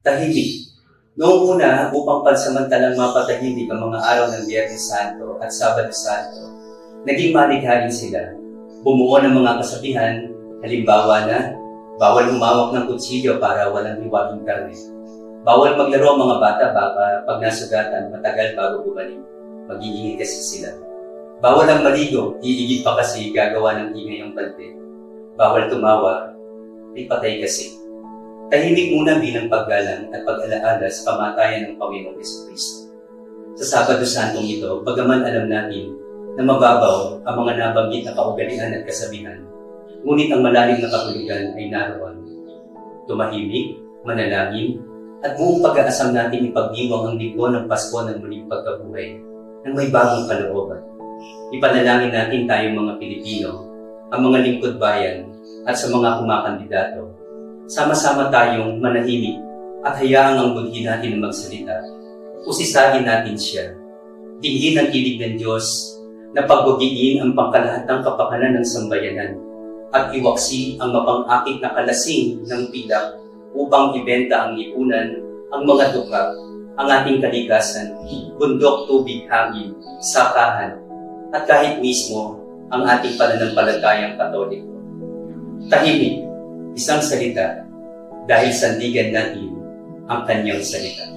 Tahimik. Noong una, upang pansamantalang mapatahimik ang mga araw ng Biyernes Santo at Sabado Santo, naging malikhain sila. Bumuo ng mga kasabihan, halimbawa na, bawal humawak ng kutsilyo para walang hiwaking karne. Bawal maglaro ang mga bata baka pag nasugatan, matagal bago bumalik. Mag-iingay kasi sila. Bawal ang maligo, iigib pa kasi gagawa ng ingay ang bante. Bawal tumawa, ay patay kasi. Tahimik muna bilang paggalang at pag-alaala sa kamatayan ng Panginoong Jesucristo. Sa Sabado Santong ito, bagaman alam natin na mababaw ang mga nabanggit na kaugalian at kasabihan, ngunit ang malalim na kahulugan ay naroon. Tumahimik, manalangin, at buong pag-aasam natin ipagdiwang ang linggo ng Pasko ng muling pagkabuhay ng may bagong kalooban. Ipanalangin natin tayong mga Pilipino, ang mga lingkod bayan, at sa mga kumakandidato. Sama-sama tayong manahimik at hayaang ang budhi natin na magsalita. Usisahin natin siya. Dinggin ang ibig ng Diyos na pagbugiin ang pangkalahatang kapakanan ng sambayanan at iwaksi ang mapang-akit na kalasing ng pilak upang ibenta ang lipunan, ang mga dukha, ang ating kalikasan, bundok, tubig, hangin, sakahan, at kahit mismo ang ating pananampalatayang Katoliko. Tahimik, isang salita, dahil sandigan natin ang kanyang salita.